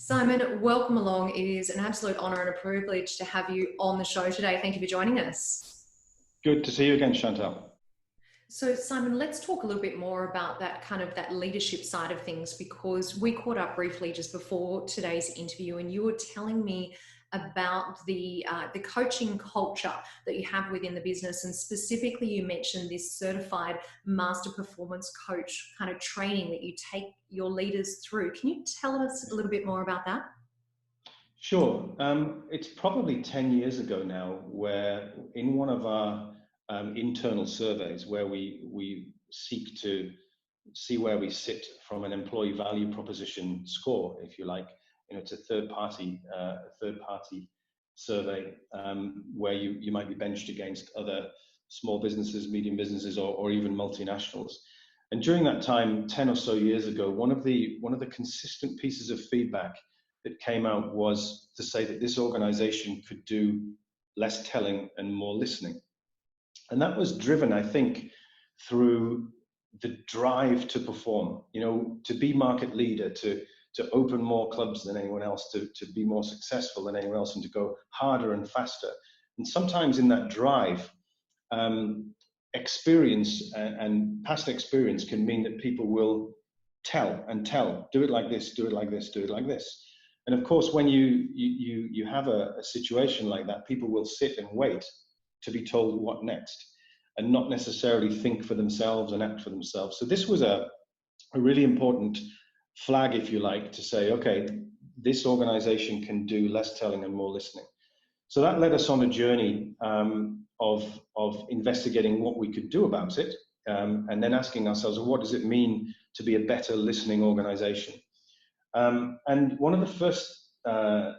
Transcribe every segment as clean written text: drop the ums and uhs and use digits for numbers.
Simon, welcome along. It is an absolute honour and a privilege to have you on the show today. Thank you for joining us. Good to see you again, Chantal. So, Simon, let's talk a little bit more about that leadership side of things, because we caught up briefly just before today's interview, and you were telling me about the coaching culture that you have within the business, and specifically you mentioned this certified master performance coach kind of training that you take your leaders through. Can you tell us a little bit more about that? Sure. It's probably 10 years ago now, where in one of our internal surveys, where we seek to see where we sit from an employee value proposition score, if you like. It's a third party survey where you might be benched against other small businesses, medium businesses, or even multinationals. And during that time, 10 or so years ago, one of the consistent pieces of feedback that came out was to say that this organization could do less telling and more listening. And that was driven, I think, through the drive to perform, to be market leader, to open more clubs than anyone else, to be more successful than anyone else, and to go harder and faster. And sometimes in that drive, experience and past experience can mean that people will tell, do it like this, do it like this, do it like this. And of course, when you have a situation like that, people will sit and wait to be told what next, and not necessarily think for themselves and act for themselves. So this was a really important flag, if you like, to say, okay, this organization can do less telling and more listening. So that led us on a journey of investigating what we could do about it, and then asking ourselves, what does it mean to be a better listening organization? And one of the first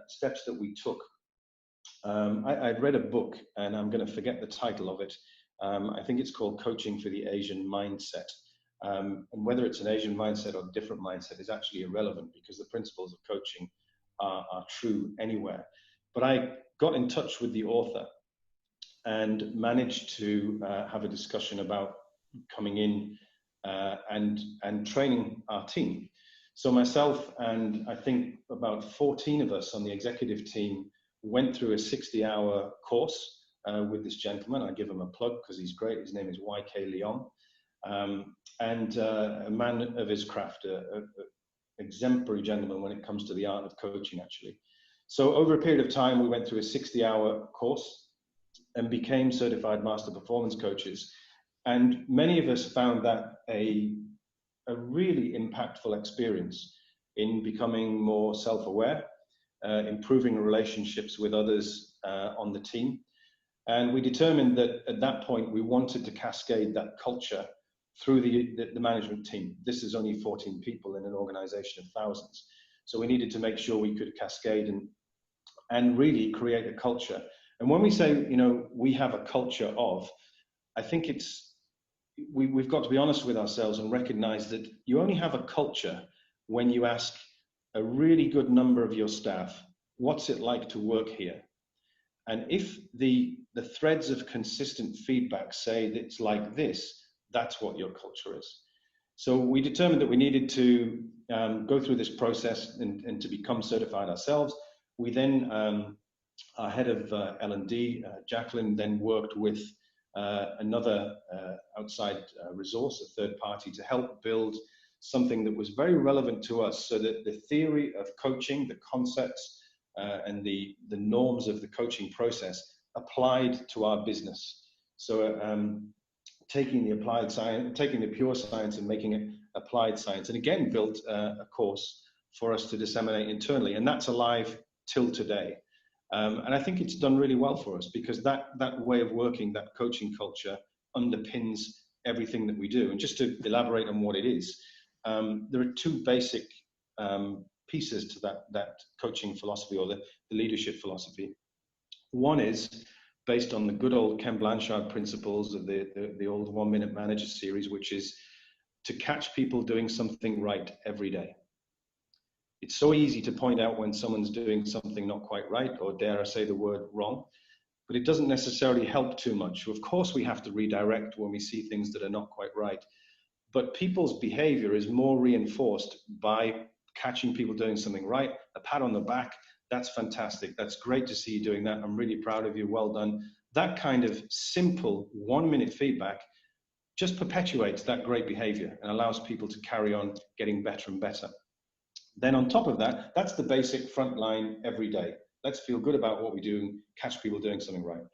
steps that we took, I'd read a book, and I'm going to forget the title of it. I think it's called Coaching for the Asian Mindset. And whether it's an Asian mindset or a different mindset is actually irrelevant, because the principles of coaching are true anywhere. But I got in touch with the author and managed to have a discussion about coming in and training our team. So myself and I think about 14 of us on the executive team went through a 60-hour course with this gentleman. I give him a plug because he's great. His name is YK Leon. And a man of his craft, an exemplary gentleman when it comes to the art of coaching, actually. So over a period of time, we went through a 60-hour course and became certified master performance coaches. And many of us found that a really impactful experience in becoming more self-aware, improving relationships with others on the team. And we determined that at that point, we wanted to cascade that culture through the management team. This is only 14 people in an organization of thousands. So we needed to make sure we could cascade and really create a culture. And when we say, we have a culture of, I think we've got to be honest with ourselves and recognize that you only have a culture when you ask a really good number of your staff, what's it like to work here? And if the threads of consistent feedback say that it's like this, that's what your culture is. So we determined that we needed to go through this process and to become certified ourselves. We then, our head of L&D, Jacqueline, then worked with another outside resource, a third party, to help build something that was very relevant to us, so that the theory of coaching, the concepts and the norms of the coaching process applied to our business. So taking the applied science, taking the pure science and making it applied science, and again built a course for us to disseminate internally, and that's alive till today. And I think it's done really well for us, because that way of working, that coaching culture, underpins everything that we do. And just to elaborate on what it is, there are two basic pieces to that coaching philosophy, or the leadership philosophy. One is based on the good old Ken Blanchard principles of the old 1 Minute Manager series, which is to catch people doing something right every day. It's so easy to point out when someone's doing something not quite right, or dare I say the word wrong, but it doesn't necessarily help too much. Of course, we have to redirect when we see things that are not quite right, but people's behavior is more reinforced by catching people doing something right, a pat on the back. That's fantastic. That's great to see you doing that. I'm really proud of you. Well done. That kind of simple 1-minute feedback just perpetuates that great behavior and allows people to carry on getting better and better. Then on top of that, that's the basic front line every day. Let's feel good about what we do and catch people doing something right.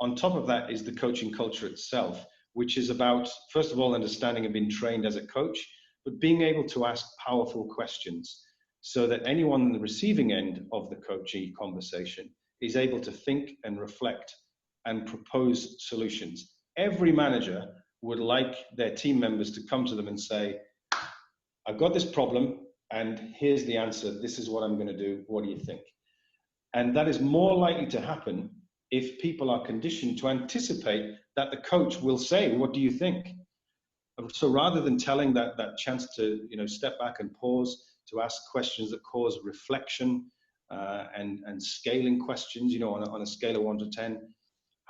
On top of that is the coaching culture itself, which is about, first of all, understanding and being trained as a coach, but being able to ask powerful questions so that anyone on the receiving end of the coaching conversation is able to think and reflect and propose solutions. Every manager would like their team members to come to them and say, I've got this problem and here's the answer. This is what I'm going to do. What do you think? And that is more likely to happen if people are conditioned to anticipate that the coach will say, what do you think? So rather than telling that chance to step back and pause, to ask questions that cause reflection and scaling questions, on a scale of 1 to 10,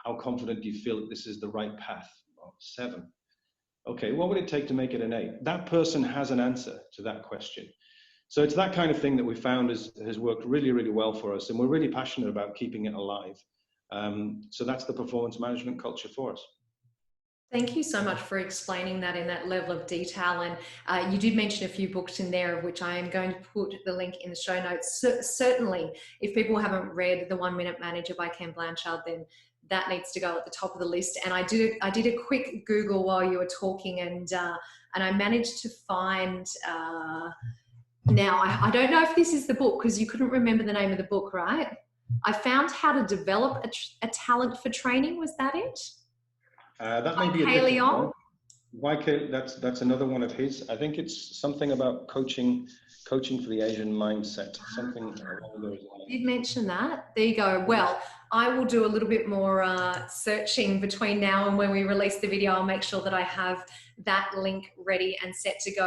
how confident do you feel that this is the right path? Well, 7. Okay, what would it take to make it an 8? That person has an answer to that question. So it's that kind of thing that we found has worked really, really well for us, and we're really passionate about keeping it alive. So that's the performance management culture for us. Thank you so much for explaining that in that level of detail. And you did mention a few books in there, of which I am going to put the link in the show notes. Certainly, if people haven't read The 1 Minute Manager by Ken Blanchard, then that needs to go at the top of the list. And I did a quick Google while you were talking, and I managed to find. Now, I don't know if this is the book, because you couldn't remember the name of the book, right? I found How to Develop a Talent for Training. Was that it? That may be a different one. That's another one of his. I think it's something about coaching for the Asian mindset. Something along those lines. Did mention that. There you go. Well, I will do a little bit more searching between now and when we release the video. I'll make sure that I have that link ready and set to go.